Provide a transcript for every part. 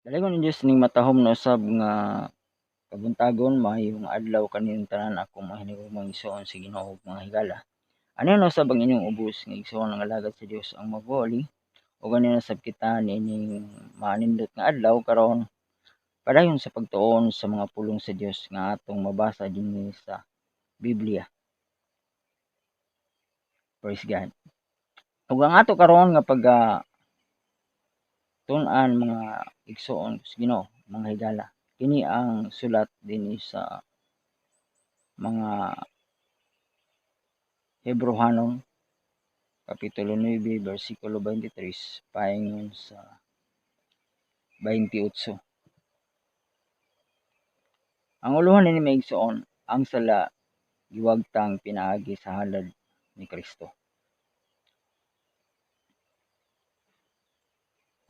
Dalagon ni Dios ning matahom na usab nga kabuntagon maayong adlaw kaning tanan akong mga hinigugmang igsoon sa Ginoo ug mga higala. Ano na usab ang inyong ubos nga igsoon nga alagad sa Dios ang magwali ug ano na sab kita niining maanindot nga adlaw karon padayon sa pagtuon sa mga pulong sa Dios nga atong mabasa dinhi sa Biblia. Praise God. Ug ang ato karon nga tun-an mga igsoon sa Ginoo, mga higala. Kini ang sulat dinhi sa mga Hebrehanon kapitulo 9 bersikulo 23 paingon sa 28. Ang uluhan ni maigsoon, ang sala giwagtang pinaagi sa halad ni Kristo.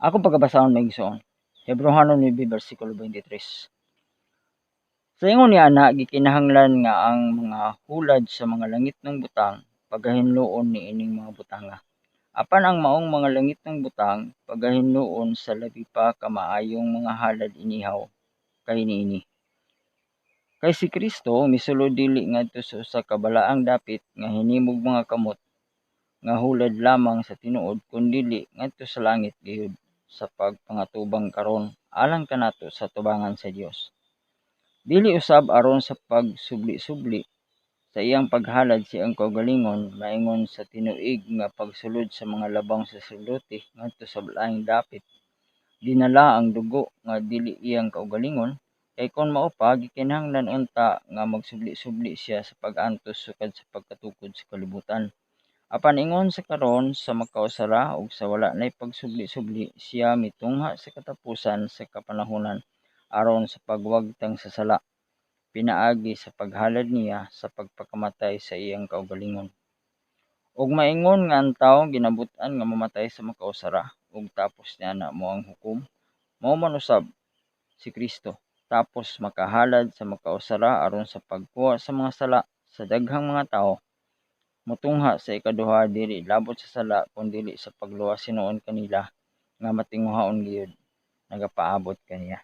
Ako pagkabasahon maigsoon, Hebrehanon 9 bersikulo 23. Sa ingon ni ana gikinahanglan nga ang mga hulad sa mga langit ng butang pagahinloon ni ining mga butanga. Apan ang maong mga langit ng butang pagahinloon sa labi pa ka maayong mga halad inihaw kay niini. Kay si Kristo misulod dili ngadto sa usa ka balaang dapit nga hinimog mga kamot nga hulad lamang sa tinuod kundili ngadto sa langit gayud sa pagpangatubang karon alang kanato sa tubangan sa Dios. Dili usab aron sa pagsubli-subli sa iyang paghalad siyang kaugalingon maingon sa tinuig nga pagsulod sa mga labang saserdote ngadto sa balaang dapit. Dinala ang dugo nga dili iyang kaugalingon kay kon mao pa gikinahanglan unta nga magsubli-subli siya sa pag-antos sukad sa pagkatukod sa kalibutan. Apan ingon sa karon sa makausara ug sa wala nay pagsubli-subli siya mitungha sa katapusan sa kapanahonan aron sa pagwagtang sa sala pinaagi sa paghalad niya sa pagpakamatay sa iyang kaugalingon. Ug maingon nga ang tawo ginabut-an nga mamatay sa makausara ug tapos niana mo ang hukom, mao man usab si Kristo tapos makahalad sa makausara aron sa pagkuha sa mga sala sa daghang mga tawo motungha sa ikaduha dili labot sa sala kundi sa pagluwas hinuon kanila nga matinguhaon gyud nagapaabot kaniya.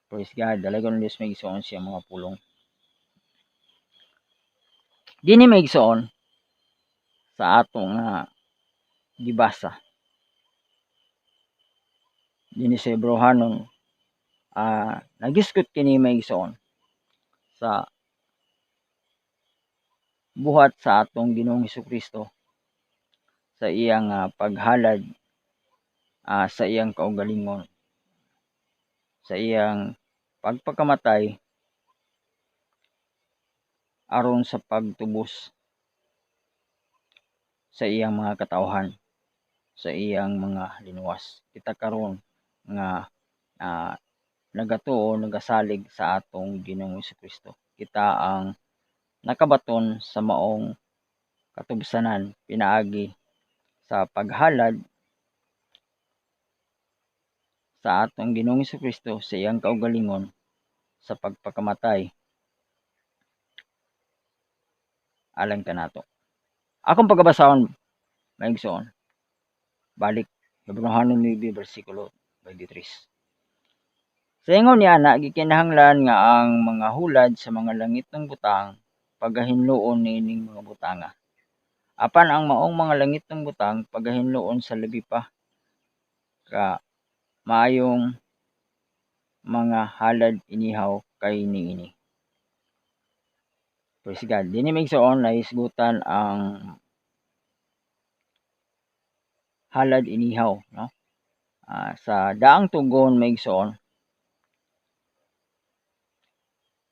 Praise God. Dalagon ni Dios maigsoon siya mga pulong. Dinhi maigsoon sa atong gibasa dinhi sa Hebrehanon nagiskot kini maigsoon sa buhat sa atong Ginoong Hesukristo sa iyang paghalad sa iyang kaugalingon sa iyang pagpakamatay aron sa pagtubos sa iyang mga katawhan sa iyang mga linuwas. Kita karon nga nagatuo nagasalig sa atong Ginoong Hesukristo. Kita ang nakabaton sa maong katubsanan pinaagi sa paghalad sa atong Ginoong Hesukristo sa iyang kaugalingon sa pagpakamatay alang kanato. Akong pagkabasahon maigsoon balik Hebrehanon 9 bersikulo 23. Sa ingon ni ana gikinahanglan nga ang mga hulad sa mga langit ng butang pagahinloon niining mga butanga. Apan ang maong mga langit ng butang pagahinloon sa labi pa ka maayong mga halad inihaw kay niini. Praise God. Dinhi maigsoon nahisgutan ang halad inihaw, no? Sa daang tugon maigsoon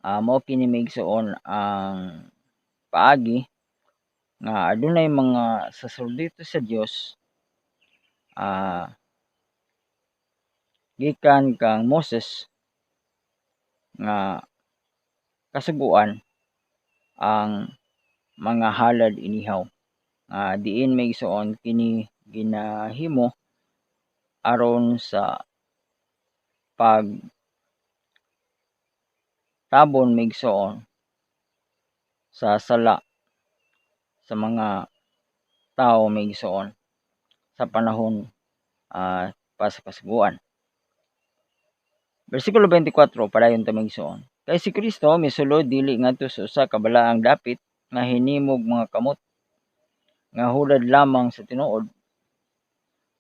mao kini maigsoon ang paagi nga adunay mga saserdote sa Dios gikan kang Moses nga kasuguan ang mga halad inihaw diin maigsoon kini ginahimo aron sa pagtabon maigsoon sa sala sa mga tao maigsoon sa panahon pa sa kasuguan. Bersikulo 24 padayon ta magsuon. Kay si Kristo misulod dili ngadto sa usa ka balaang dapit nga hinimog mga kamot nga hulad lamang sa tinuod,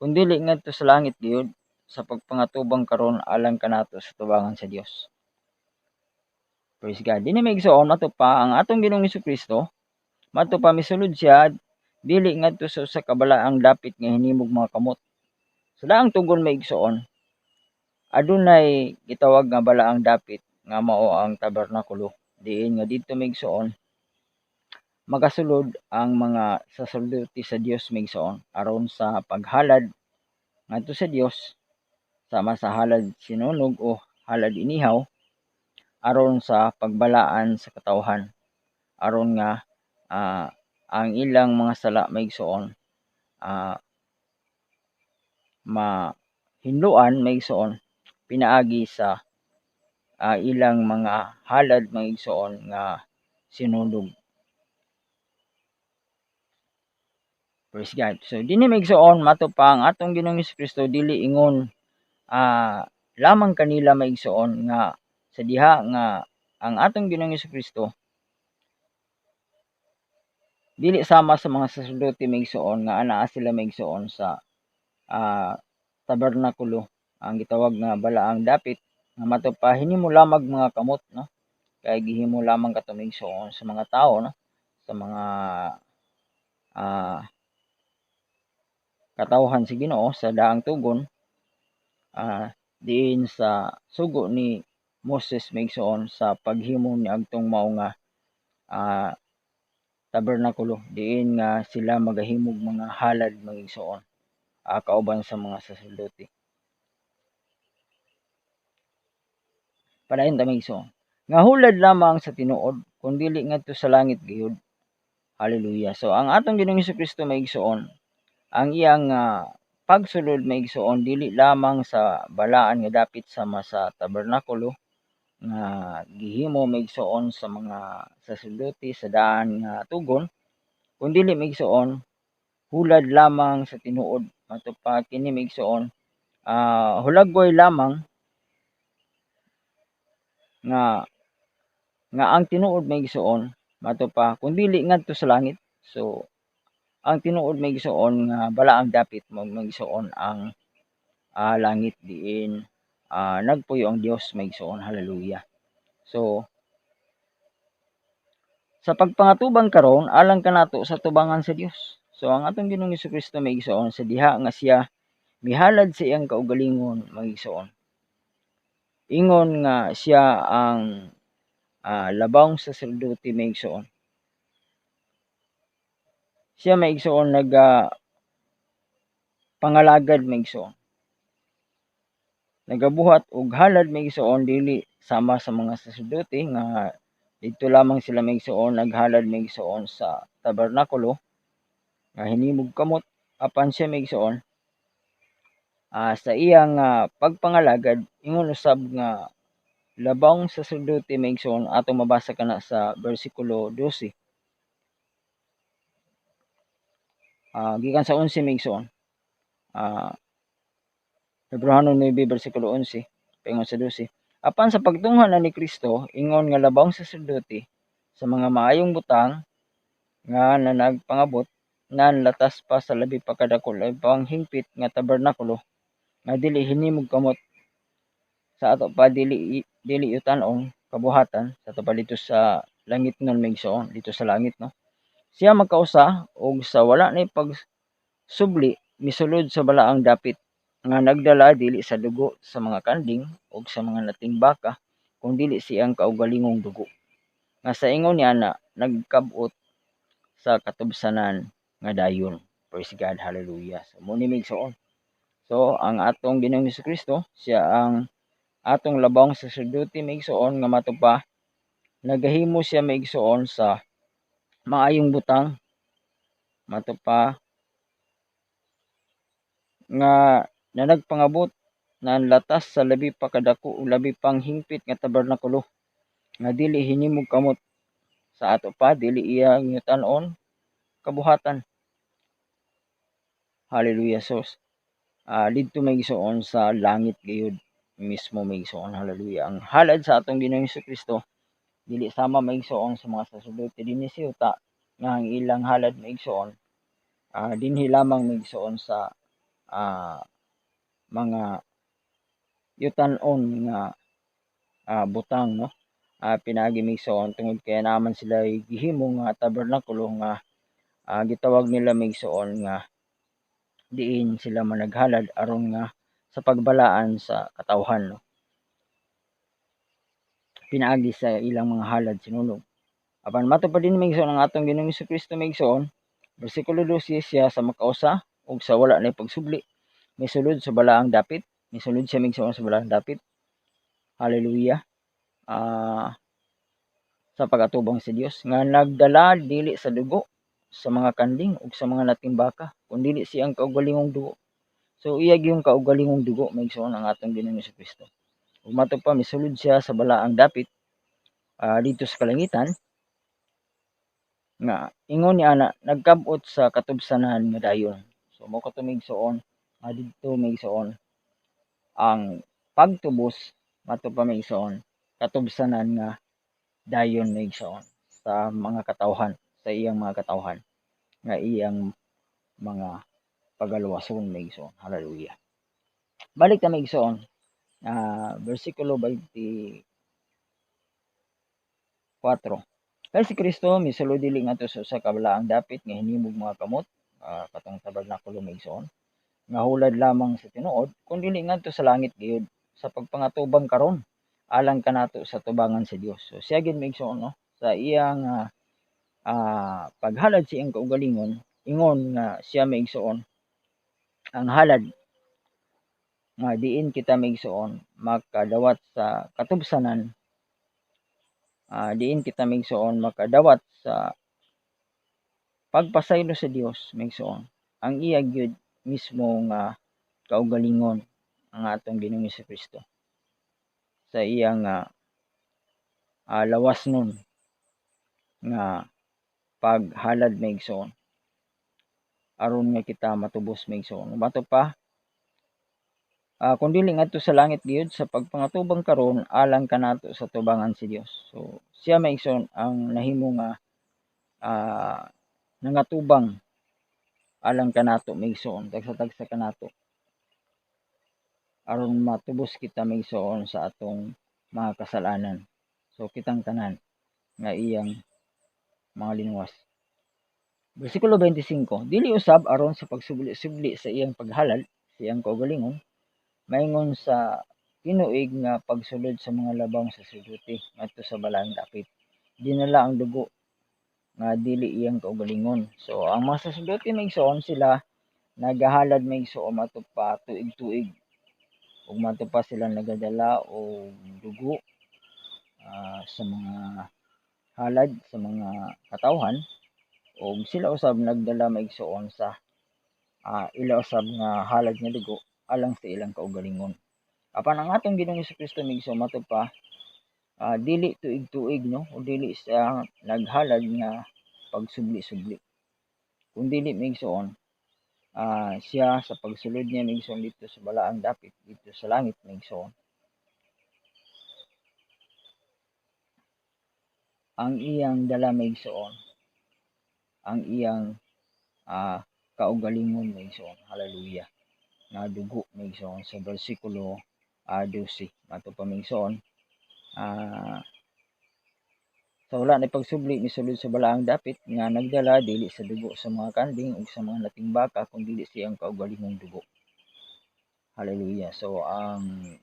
kundili ngadto sa langit gayud sa pagpangatubang karon alang kanato sa tubangan sa Dios. Praise God. Dinhi maigsuon mato pa ang atong Ginoong Hesukristo, mato pa misulod siya dili ngadto sa usa ka balaang dapit nga hinimog mga kamot. Sa daang tugon maigsuon, adunay gitawag nga balaang dapit nga mao ang tabernakulo, diin nga didto maigsuon magasulod ang mga saserdote sa Dios maigsuon aron sa paghalad ngadto sa Dios sama sa halad sinunog o halad inihaw aron sa pagbalaan sa katawhan aron nga ang ilang mga sala maigsuon mahinluan maigsuon pinaagi sa ilang mga halad maigsuon nga sinunog. Praise God. So dinhi maigsuon mato pa ang atong Ginoong Hesukristo dili ingon lamang kanila maigsuon nga sa diha nga ang atong Ginoong Hesukristo dili sama sa mga saserdote maigsuon nga anaa sila maigsuon sa tabernakulo ang gitawag nga balaang dapit nga mato pa hinimo lamang mga kamot, no, kay gihimo lamang kato maigsuon sa mga tao, no, sa mga katawhan si Ginoo sa daang tugon diin sa sugo ni Moses maigsuon sa paghimo ni agtong mao nga tabernakulo diin nga sila magahimog mga halad maigsuon kauban sa mga saserdote. Padayon ta maigsuon nga hulad lamang sa tinuod kun dili ngadto sa langit gayud. Hallelujah. So ang atong Ginoong Hesukristo maigsuon ang iyang pagsulod maigsuon dili lamang sa balaan nga dapit sama sa tabernakulo nga gihimo maigsuon sa mga saserdote sa daan nga tugon, kundi dili maigsuon hulad lamang sa tinuod mato pa kini maigsuon hulagway lamang nga ang tinuod maigsuon mato pa kun dili ngadto sa langit. So ang tinuod maigsuon nga balaang dapit maigsuon ang langit diin nagpuyo ang Dios maigsuon. Hallelujah. So sa pagpangatubang karon alang kanato sa tubangan sa Dios. So ang atong Ginoong Hesukristo maigsuon sa diha nga siya mihalad sa iyang kaugalingon maigsuon. Ingon nga siya ang labang saserdote maigsuon. Siya maigsuon pangalagad maigsuon. Nagabuhat og halad maigsuon dili sama sa mga saserdote nga dito lamang sila maigsuon naghalad maigsuon sa tabernakulo nga hinimog kamot apan siya maigsuon sa iyang pagpangalagad ingon usab nga labang saserdote maigsuon atong mabasa kana sa bersikulo 12 gikan sa 11 maigsuon Hebreo 9 bersikulo 11 paingon sa 12 apan sa pagtunghan na ni Kristo ingon nga labang saserdote sa mga maayong butang nga nagpangabot nanlatas pa sa labi pa kadako pang hingpit nga tabernakulo nga dili hinimog kamot sa ato pa dili yutan-ong kabuhatan sa ato pa dito sa langit nun maigsuon dito sa langit, no, siya magkausa og sa wala nay pagsubli misulod sa balaang dapit nga nagdala dili sa dugo sa mga kanding ug sa mga nating baka kun dili siyang kaugalingong dugo nga sa ingon niya na nagkabot sa katubsanan nga dayon. Praise God. Hallelujah. So muni maigsuon. So ang atong Ginoong Hesukristo siya ang atong labang saserdote maigsuon nga mato pa nagahimo siya maigsuon sa maayong butang mato pa nga nagpangabot nanlatas sa labi pa kadako ug labi pang hingpit nga tabernakulo nga dili hinimog kamot sa ato pa dili iya yutan-on kabuhatan. Hallelujah. So didto maigsuon sa langit gayud mismo maigsoon. Hallelujah. Ang halad sa atong Ginoong Kristo dili sama maigsoon sa mga saserdote dinhi sa yuta nga ang ilang halad maigsoon dinhi lamang maigsoon sa mga yutan-on nga butang, no, pinaagi maigsoon tungod kaya naman sila gihimo nga tabernakulo nga gitawag nila maigsoon nga diin sila managhalad aron nga sa pagbalaan sa katawhan, no, pinaagi sa ilang mga halad sinunog. Apan matupad din maigsoon ang atong Ginoong Kristo maigsoon, bersikulo 12 siya sa makausa ug sa wala na pagsubli misulod sa balaang dapit, misulod siya maigsoon sa balaang dapit. Hallelujah. Sa pagatubang sa Dios nga nagdala dili sa dugo sa mga kanding ug sa mga natimbaka kun dili siyang kaugalingong dugo. So iya gyung kaugalingong dugo maigsoon ang atong Ginoong Kristo. Ug mato pa misulod siya sa balaang dapit dito sa kalangitan nga ingon ni ana nagkab-ot sa katubsanan nga dayon. So mo kato maigsoon didto maigsoon ang pagtubos mato pa maigsoon katubsanan nga dayon maigsoon sa mga katawhan, sa iyang mga katawhan nga iyang mga pagaluwason maigsoon. Hallelujah. Balik ta maigsoon bersikulo 24. Kay si Kristo misulod dili ngadto sa usa ka balaang dapit nga hinimog mga kamot katong tabernakulo maigsoon nga hulad lamang sa tinuod kun dili ngadto sa langit gayud sa pagpangatubang karon alang kanato sa tubangan sa Dios. So siya gid maigsoon, no, sa iyang paghalad sa iyang kaugalingon ingon nga siya maigsoon ang halad nga diin kita maigsoon makadawat sa katubsanan diin kita maigsoon makadawat sa pagpasaylo sa Dios maigsoon ang iya gyud mismo nga kaugalingon ang atong Ginoong Kristo sa iyang lawasnon nga paghalad maigsoon aron nga kita matubos maigsoon. Mato pa kun dili ngadto sa langit gayud sa pagpangatubang karon alang kanato sa tubangan si Dios. So siya maigsoon ang nahimo nga nangatubang alang kanato maigsoon tagsa-tagsa kanato aron matubos kita maigsoon sa atong mga kasalanan. So kitang tanan nga iyang mga linuwas. Bersikulo 25, dili usab aron sa pagsubli-subli sa iyang paghalad sa iyang kaugalingon maingon sa tinuig nga pagsulod sa mga labang saserdote ngadto sa balaang dapit dinala ang dugo nga dili iyang kaugalingon. So ang mga saserdote maigsoon sila nagahalad maigsoon mato pa tuig-tuig ug mato pa sila nagadala og dugo sa mga halad sa mga katawhan ug sila usab nagdala maigsoon sa ila usab nga halad nga dugo alang sa ilang kaugalingon. Apan ang atong Ginoong Kristo maigsoon mato pa dili tuig-tuig, no, o dili siya naghalad nga pagsubli-subli kun dili maigsoon siya sa pagsulod niya maigsoon dito sa balaang dapit dito sa langit maigsoon ang iyang dala maigsoon ang iyang kaugalingon maigsoon. Hallelujah. Nga dugo maigsoon sa bersikulo 12 mato pa maigsoon sa wala na pagsubli misulod sa balaang dapit nga nagdala dili sa dugo sa mga kanding ug sa mga natimbaka kun dili siyang kaugalingong dugo. Hallelujah. So ang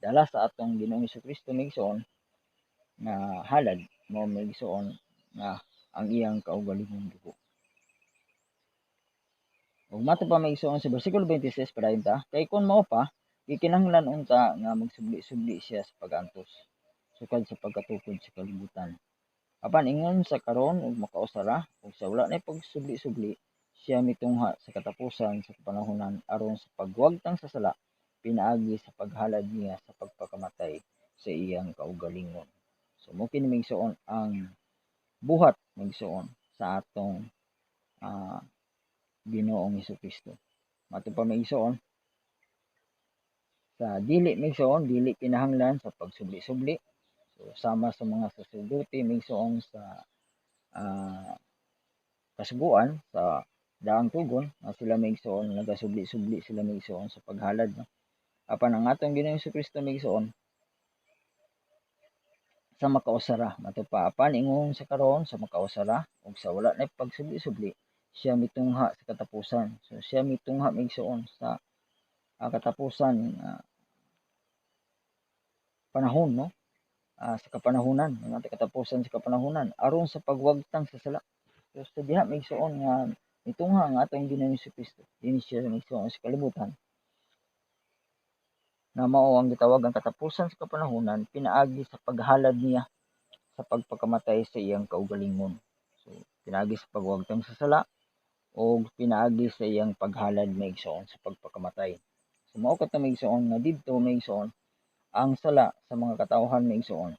dala sa atong Ginoong Kristo maigsoon nga halad mao maigsoon nga ang iyang kaugalingong dugo. Ug mato pa maigsoon sa bersikulo 26 padayon ta kay kun mao pa gikinahanglan unta nga magsubli-subli siya sa pag-antos sukad sa pagkatukod sa kalibutan. Apan ingon sa karon ug makausara ug sa wala na pagsubli-subli siya mitungha sa katapusan sa kapanahonan aron sa pagwagtang sa sala pinaagi sa paghalad niya sa pagpakamatay sa iyang kaugalingon. So mo kini maigsoon ang buhat maigsoon sa atong Ginoong Kristo. Mato pa maigsoon sa dili migsoon, dili kinahanglan sa pagsubli-subli. So sama sa mga saserdote migsoon sa kasuguan sa daang tugon nga sila migsoon nagasubli-subli sila migsoon sa paghalad, no? Apan ang atong Ginoong Kristo migsoon sa makausara matupa apan ingon sa karon sa makausara ug sa wala na pagsubli-subli siya mitungha sa katapusan. So siya mitungha migsoon sa katapusan panahon, no? Sa kapanahunan, ang katapusan sa kapanahunan aron sa pagwagtang sa sala. So sa diha migsuon nga mitungha ang atong Ginoong Kristo dinhi siya migsuon sa kalibutan na mao ang gitawag ang katapusan sa kapanahunan pinaagi sa paghalad niya sa pagpakamatay sa iyang kaugalingon. So pinaagi sa pagwagtang sa sala o pinaagi sa iyang paghalad migsuon sa pagpakamatay. So mao kat migsuon nga didto migsuon ang sala sa mga katawhan migsuon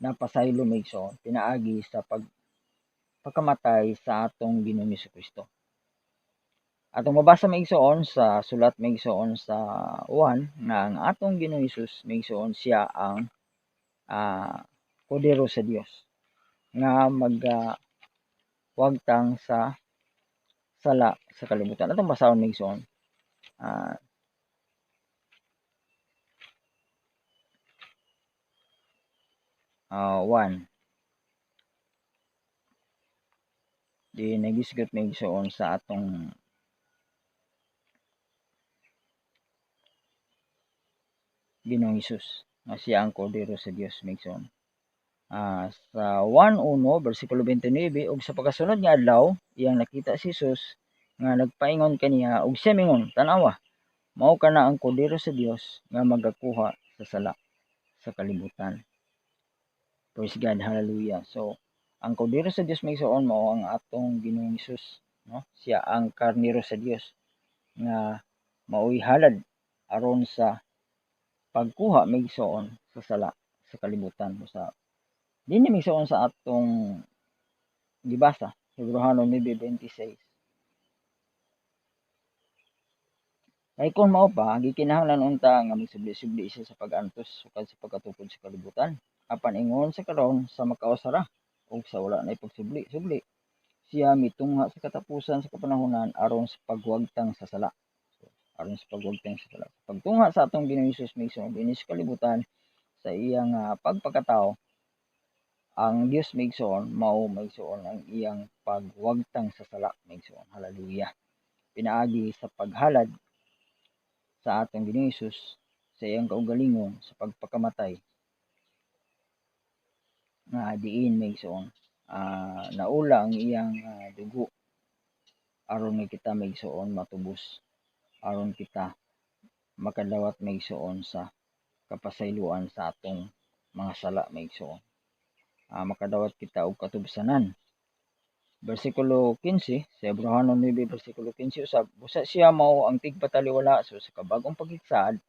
napasaylo migsuon pinaagi sa pagpakamatay sa atong Ginoong Kristo. Atong mabasa migsuon sa sulat migsuon sa Juan nga ang atong Ginoong Hesus migsuon siya ang kodero sa Dios nga wagtang sa sala sa kalibutan. Atong basahon migsuon Juan di nagisgot migsuon sa atong Ginoong Hesus nga siya ang kodero sa Dios migsuon. Sa 1:1 bersikulo 29 ug sa pagkasunod nga adlaw iyang nakita si Jesus nga nagpaingon kaniya ug siya mingon, "Tan-awa, mao kana ang kodero sa Dios nga magakuha sa sala sa kalibutan." Praise God, hallelujah. So ang kodero sa Dios migsuon mao ang atong Ginoong Hesus, no? Siya ang karnero sa Dios nga mao'y halad aron sa pagkuha migsuon sa sala sa kalibutan. Sa dinhi migsuon sa atong gibasa Hebreano 9:26. Kay kung mao pa gikinahanglan unta nga magsubli-subli siya sa pag-antos sukad sa pagkatupod sa kalibutan. Apan ingon sa karon sa makausara ug sa wala na pagsubli-subli siya mitungha sa katapusan sa kapanahunan aron sa pagwagtang sa sala. So, aron sa pagwagtang sa sala. Pagtungha sa atong Ginoong Hesus migsuon dinhi sa kalibutan sa iyang pagpakatao ang Dios migsuon mao migsuon ang iyang pagwagtang sa sala migsuon. Hallelujah. Pinaagi sa paghalad sa atong Ginoong Hesus sa iyang kaugalingon sa pagpakamatay nga diin migsuon naula ang iyang dugo aron nga kita migsuon matubos aron kita makadawat migsuon sa kapasayloan sa atong mga sala migsuon. Makadawat kita og katubsanan. Bersikulo 15 sa Hebreano 9 bersikulo 15 usab busa siya mao ang tigpataliwala so sa kabagong pagigsaad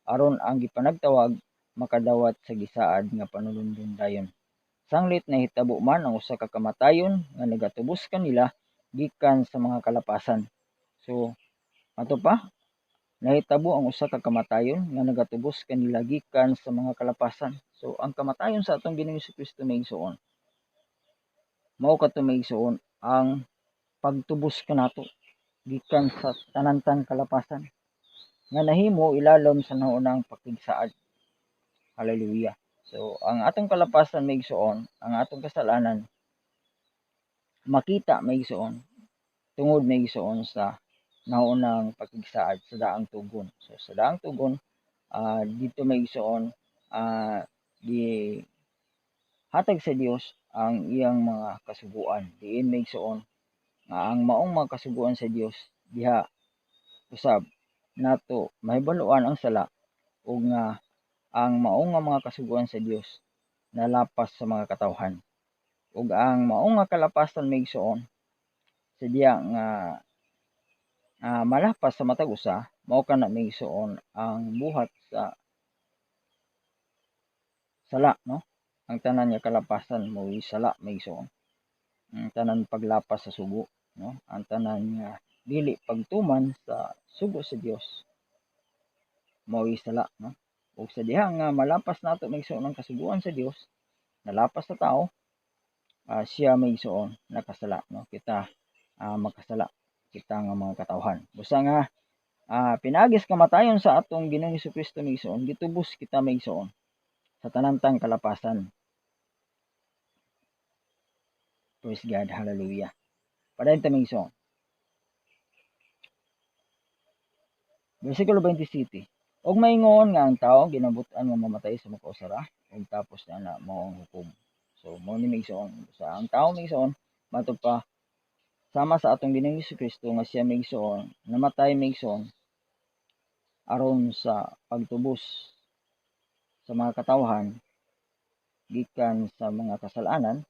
aron ang gipanagtawag makadawat sa gisaad nga panulundon dayon. Sanglit nahitabo man ang usa ka kamatayon nga nagatubos kanila gikan sa mga kalapasan. So ato pa nahitabo ang usa ka kamatayon nga nagatubos kanila gikan sa mga kalapasan. So ang kamatayon sa atong Ginoong Kristo migsuon mao kadto migsuon ang pagtubos kanato gikan sa tanantang kalapasan nga nahimo ilalom sa naunang pakigsaad. Hallelujah. So ang atong kalapasan migsuon ang atong kasalanan makita migsuon tungod migsuon sa naunang pakigsaad sa daang tugon. So sa daang tugon dito migsuon di hatag sa Dios ang iyang mga kasuguan. Diin migsuon nga ang maong mga kasuguan sa Dios diha usab nato mahibaluan ang sala ug nga ang maong nga mga kasuguan sa Dios nalapas sa mga katawhan. Ug ang maong nga kalapasan migsuon sa diya nga malapas sa matag usa mao kana migsuon ang buhat sa sala, no? Ang tanan nga kalapasan mo'y sala migsuon. Ang tanan paglapas sa sugo, no? Ang tanan nga dili pagtuman sa sugo sa Dios mao'y sala, no? Ug sa diha nga malapas nato maigsoon ang kasuguan sa Dios, nalapas sa tao, siya maigsoon nakasala, no? Kita makasala kita nga mga katawhan. Busa nga pinagis kamatayon sa atong Ginoong Hesukristo maigsoon, gitubos kita maigsoon sa tanantang kalapasan. Praise God, hallelujah. Padayon ta maigsoon. Versikulo 27. Og maingon nga ang tao ginabut-an nga mamatay sa makausara ug tapos na mao ang hukom. So mao ni maigsoon sa ang tao maigsoon matud pa sama sa atong Ginoong Hesukristo nga siya maigsoon namatay maigsoon aron sa pagtubos sa mga katawhan gikan sa mga kasalanan.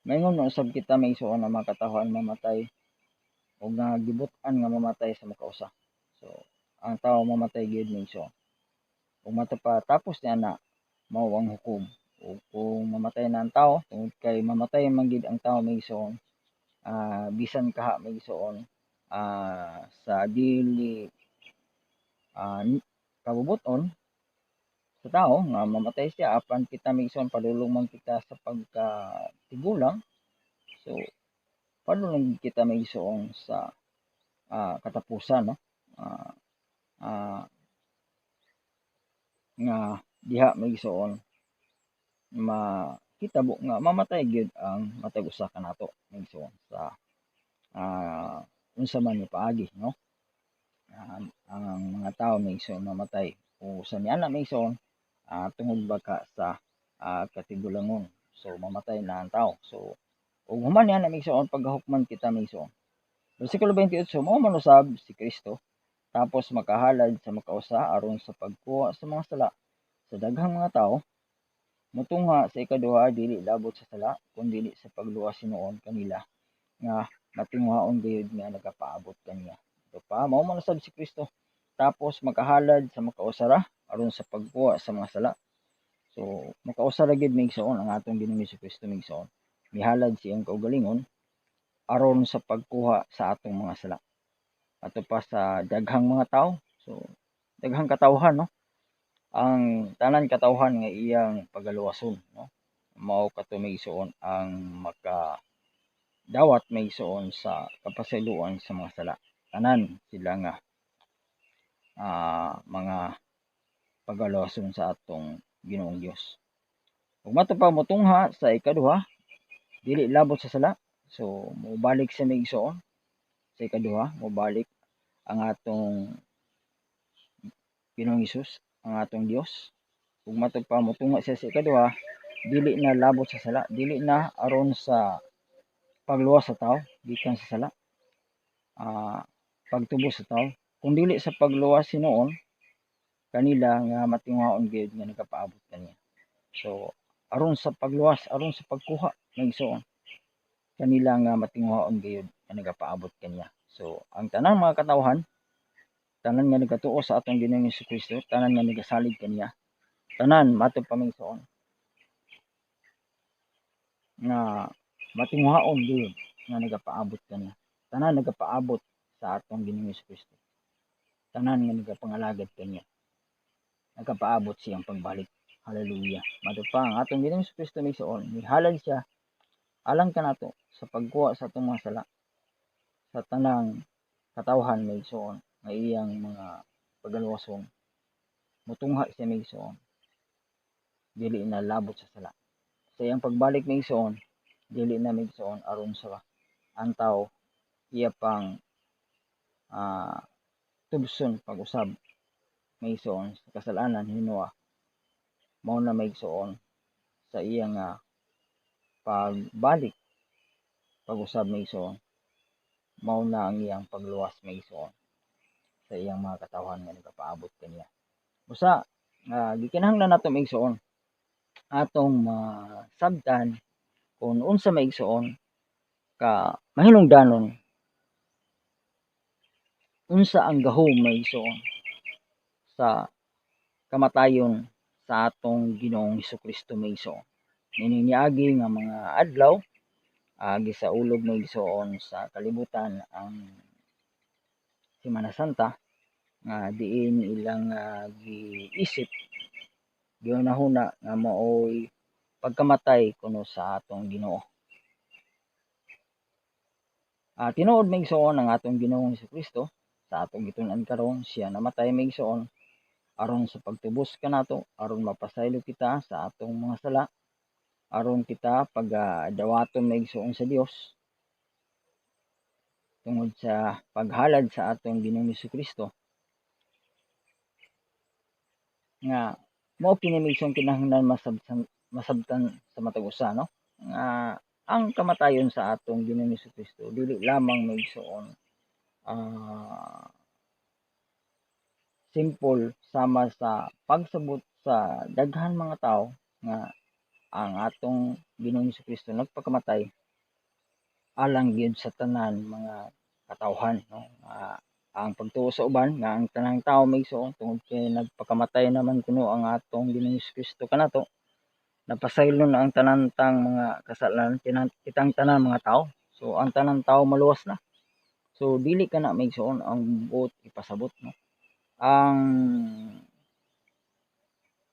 Maingon usab kita maigsoon ang mga katawhan mamatay o nga gibut-an nga mamatay sa makausa. So ang tao mamatay gyud maigsoon. Kung matapos niya na mao ang hukom. O kung mamatay na ang tao tungod kay mamatay man gid ang tao maigsoon, bisan kaha maigsoon sa dili kabubuton sa tao nga mamatay siya apan kita maigsoon padulong man kita sa pagkatigulang. So padulong kita maigsoon sa katapusan, no? Nga diha maigsoon makitabo nga mamatay gyud ang matag usa kanato maigsoon sa unsa man ni paagi, no? Ang mga tao maigsoon mamatay o sa niana maigsoon tungod baka sa katigulangon. So mamatay na ang tao. So ug human niana maigsoon paghahukman kita maigsoon. Bersikulo 28, mao man usab si Kristo tapos makahalad sa makausa aron sa pagkuha sa mga sala sa daghang mga tao motungha sa ikaduha dili labot sa sala kundi sa pagluwas sinuon kanila nga matinguhaon gayud nga nagapaabot kaniya. So pa mao man usab si Kristo tapos makahalad sa makausara aron sa pagkuha sa mga sala. So makausara gid maigsoon ang atong Ginoong Hesukristo maigsoon. Mihalad siyang kaugalingon aron sa pagkuha sa atong mga sala. Ato pa sa daghang mga tao. So daghang katawhan, no? Ang tanan katawhan nga iyang pagaluwason, no? Mao kato maigsoon ang makadawat maigsoon sa kapasayloan sa mga sala. Tanan sila nga mga pagaluwason sa atong Ginoong Dios. Ug mato pa motungha sa ikaduha dili labot sa sala. So mobalik sa maigsoon sa ikaduha, mobalik ang atong Ginoong Hesus, ang atong Dios. Ug matud pa motunga siya sa ikaduha, dili na labot sa sala, dili na aron sa pagluwas sa tao gikan sa sala, pagtubos sa tao, kung dili sa pagluwas sinuon kanila nga matinguhaon gyud nga nagapaabot kaniya. So aron sa pagluwas, aron sa pagkuha maigsoon kanila nga matinguhaon gyud nga nagapaabot kaniya. So ang tanang mga katawhan, tanan nga nagatuo sa atong Ginoong Hesukristo, tanan nga nagasalig kaniya, tanan matud pa maigsoon nga matinguhaon gyud nga nagapaabot kaniya. Tanan nagapaabot sa atong Ginoong Hesukristo. Tanan nga nagapangalagad kaniya. Nagapaabot siyang pagbalik. Hallelujah. Matud pa ang atong Ginoong Hesukristo maigsoon, mihalad siya alang kanato sa pagkuha sa atong mga sala sa tanang katawhan maigsoon nga iyang mga pagaluwason. Motungha siya maigsoon dili na labot sa sala. Sa iyang pagbalik maigsoon dili na maigsoon aron sa ang tao iya pang tubson pag-usab maigsoon sa kasalanan hinuwa mao na maigsoon sa iyang pagbalik pag-usab maigsoon mao na ang iyang pagluwas maigsoon sa iyang mga katawhan nga nagapaabot kaniya. Busa gikinahanglan nato maigsoon atong masabtan kung unsa maigsoon ka mahinungdanon unsa ang gahom maigsoon sa kamatayon sa atong Ginoong Hesukristo maigsoon. Nining niagi nga mga adlaw gisaulog may igsoon sa kalibutan ang Semana Santa nga diin ilang giisip gihunahuna nga maoy pagkamatay kuno sa atong Ginoo. Tinuod may igsoon ang atong Ginoong Jesucristo sa atong gitun-an karon, siya namatay may igsoon aron sa pagtubos kanato, aron mapasaylo kita sa atong mga sala, aron kita pagdawaton may igsoon sa Dios tungod sa paghalad sa atong Ginoong Jesucristo nga mao kini may igsoon kinahanglan masabtan sa matag usa, no? Nga ang kamatayon sa atong Ginoong Jesucristo dili lamang may igsoon simple sama sa pagsabot sa daghan mga tao nga ang atong Ginoong Jesucristo nagpakamatay alang gyud sa tanan mga katawhan, no? Ang pagtuo sa uban nga ang tanang tao may igsoon tungod kay nagpakamatay naman kuno ang atong Ginoong Jesucristo kanato, napasaylo na ang tanan tang mga kasalanan kitang tanan mga tao. So ang tanan tao maluwas na. So dili kana may igsoon ang buot ipasabot, no? Ang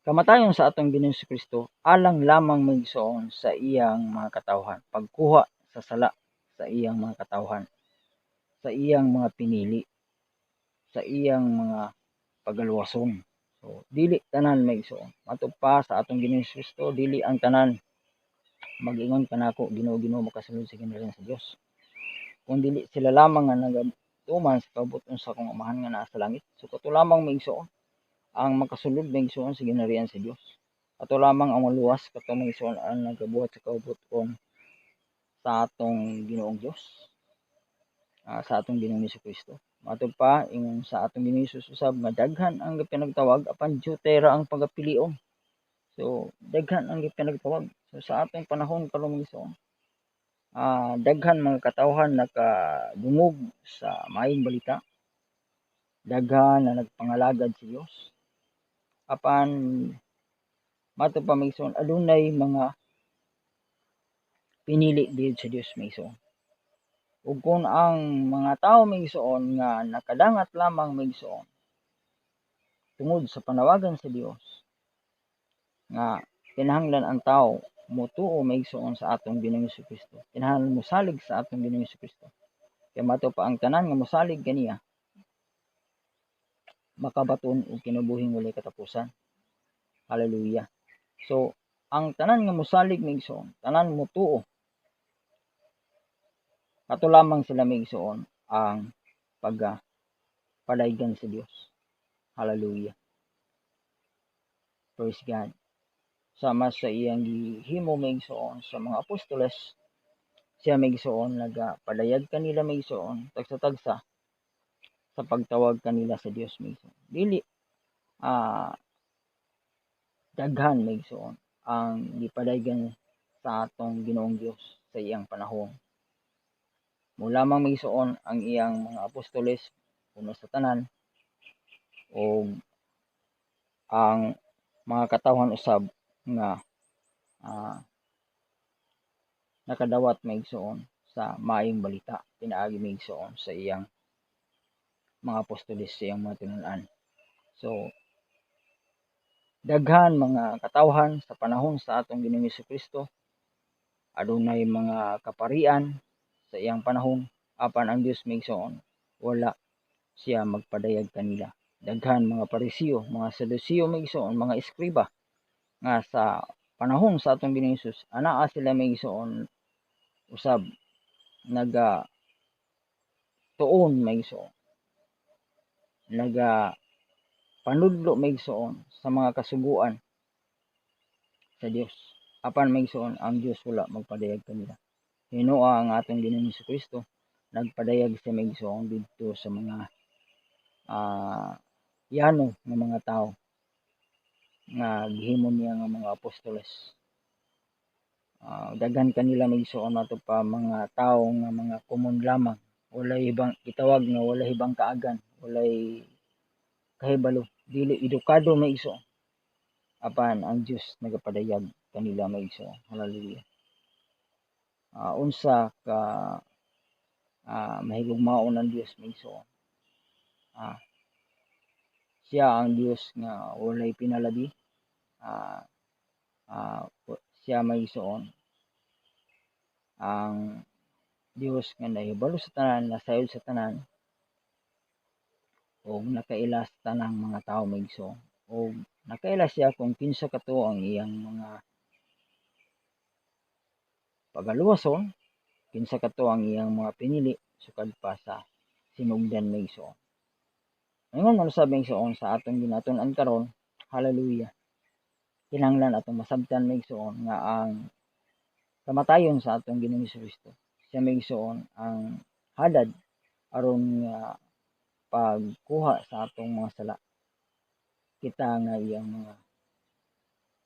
kamatayon sa atong Ginoong Jesucristo alang lamang may igsoon sa iyang mga katawhan, pagkuha sa sala sa iyang mga katawhan, sa iyang mga pinili, sa iyang mga pagaluwason. So dili tanan may igsoon. Matud pa sa atong Ginoong Jesucristo, dili ang tanan mag-ingon kanako Ginoo Ginoo makasulod sa ginhaриan sa Dios. Kung dili sila lamang nga nagatuman sa kabuton sa akong amahan nga naa sa langit. So kato lamang may igsoon ang makasulod may igsoon sa ginhaриan sa Dios. Kato lamang ang maluwas kato may igsoon ang nagabuhat sa kabuton sa atong Ginoong Dios. Sa atong Ginoong Jesucristo. Matud pa ingon sa atong Ginoong Hesus usab nga daghan ang gipinagtawag apan diutay ra ang pagapilion. So daghan ang gipinagtawag. So sa atong panahon karon igsoon, daghan mga katawhan nakadungog sa maayong balita. Daghan na nagpangalagad sa Dios. Apan matud pa may igsoon adunay mga pinili gid sa Dios may igsoon. Ug kung ang mga tao may igsoon nga nakadangat lamang may igsoon tungod sa panawagan sa Dios nga kinahanglan ang tao motuo may igsoon sa atong Ginoong Jesucristo, kinahanglan mosalig sa atong Ginoong Jesucristo, kay mato pa ang tanan nga mosalig kaniya makabaton og kinabuhing walay katapusan. Hallelujah. So ang tanan nga mosalig may igsoon, tanan motuo, kato lamang sila may igsoon ang pagpalaygan sa Dios. Hallelujah. Praise God. Sama sa iyang gihimo may igsoon sa mga apostoles, siya may igsoon nagapadayag kanila may igsoon tagsa-tagsa sa pagtawag kanila sa Dios may igsoon. Dili daghan may igsoon ang gipadayon sa atong Ginoong Dios sa iyang panahon. Mo lamang may igsoon ang iyang mga apostoles puno sa tanan o ang mga katawhan usab nga nakadawat may igsoon sa maayong balita pinaagi may igsoon sa iyang mga apostoles sa iyang mga tinun-an. So daghan mga katawhan sa panahon sa atong Ginoong Jesucristo adunay mga kaparian sa iyang panahon, apan ang Dios may igsoon wala siya magpadayag kanila. Daghan mga Parisiyo, mga Sadusiyo may igsoon, mga eskriba nga sa panahon sa atong Ginoong Hesus anaa sila may igsoon usab naga tuon may igsoon, naga panudlo may igsoon sa mga kasuguan sa Dios, apan may igsoon ang Dios wala magpadayag kanila. Hinuo ang atong Ginoong Jesucristo nagpadayag sa may igsoon didto sa mga yano nga mga tao nga gihimo niya nga mga apostoles. Daghan kanila may igsoon nato pa mga tao nga mga common lamang, walay ibang itawag nga walay ibang kaagan, walay kahibalo, dili edukado may igsoon, apan ang Dios nagapadayag kanila may igsoon. Hallelujah. unsa ka mahigugmaon ng Dios maigsoon. Siya ang Dios nga walay pinalabi. Siya maigsoon ang Dios nga nahibalo sa tanan, nasayod sa tanan, o nakaila sa tanang mga tao maigsoon. O nakaila siya kung kinsa kato ang iyang mga pagaluwason, kinsa kato ang iyang mga pinili sukad pa sa sinugdan maigsoon. Ngayon ano sabi maigsoon sa atong ginatun-an karon, hallelujah. Kinahanglan atong masabtan maigsoon nga ang kamatayon sa atong Ginoong Kristo, siya maigsoon ang hadad aron nga pagkuha sa atong mga sala. Kita nga iyang mga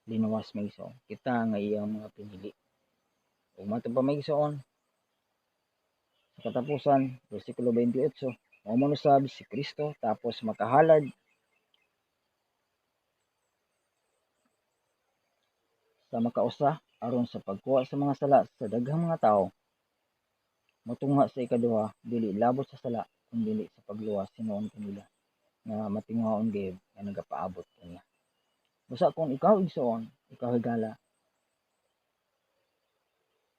linuwas maigsoon, kita nga iyang mga pinili. Ug mato pa maigsoon sa katapusan, bersikulo 28, mao man usab si Kristo tapos makahalad sa makausa aron sa pagkuha sa mga sala sa daghang mga tao, motungha sa ikaduha, dili labot sa sala kundi sa pagluwas sinuon kanila nga matinguhaon gayud nga nagapaabot kaniya. Busa kung ikaw igsoon, ikaw higala,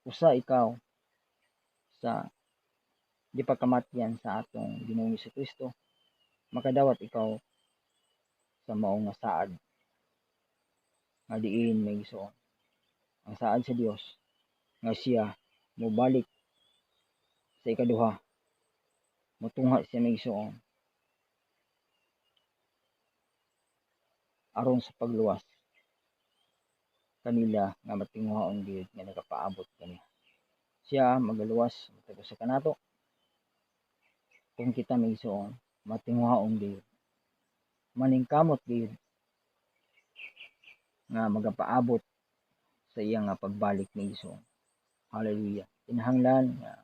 usa ikaw sa di pagkamatyan sa atong Ginoong Kristo, makadawat ikaw sa mao nga saad nga diin may igsoon. Ang saad sa Dios nga siya mobalik sa ikaduha, motungha siya may igsoon aron sa pagluwas kanila nga matinguhaon gayud nga nagapaabot kaniya. Siya magaluwas matag sa kanato kung kita may igsoon matinguhaon gayud, maningkamot gayud nga magapaabot sa iyang pagbalik may igsoon. Hallelujah. Kinahanglan nga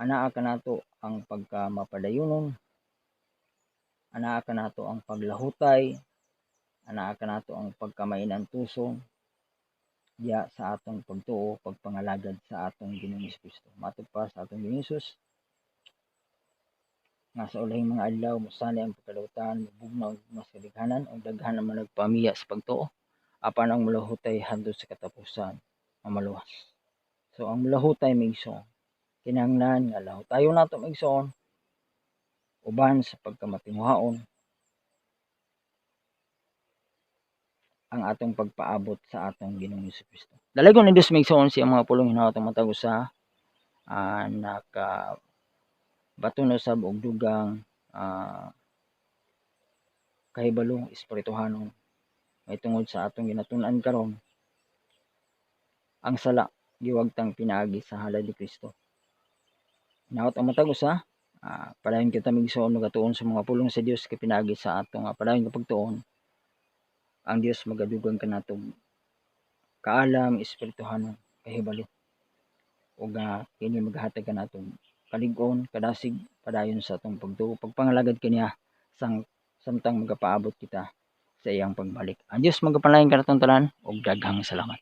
anaa kanato ang pagkamapadayonon, anaa kanato ang paglahutay, anaa kanato ang pagkamainan tuso diya sa atong pagtuo, pagpangalagad sa atong Ginoong Kristo. Matod pa sa atong Ginoong Hesus nga sa ulahing mga adlaw musali ang pagkalautan, mabugnaw mas kadighanan o daghan ang nagpamiya sa pagtuo apan ang mulahutay hangtod sa katapusan mamaluwas. So ang mulahutay maigsoon, kinahanglan nga lahutayon nato maigsoon uban sa pagkamatinguhaon ang atong pagpaabot sa atong Ginoong Kristo. Dalagon ni Dios maigsoon siya mga pulong hinaut matag usa naka baton usab og dugang kahibalo espirituhanon may tungod sa atong ginatun-an karon ang sala giwagtang pinaagi sa halad ni Kristo. Hinaut ang matag usa padayon kita maigsoon magatuon sa mga pulong sa Dios kay pinaagi sa atong padayon nga pagtuon. Ang Dios magadugang kanatong kaalam espirituhanon kahibalo ug kini maghatag kanatong kalig-on kadasig padayon sa atong pagtuo pagpangalagad kaniya samtang magapaabot kita sa iyang pagbalik. Ang Dios magapalain kanatong tanan og daghang salamat.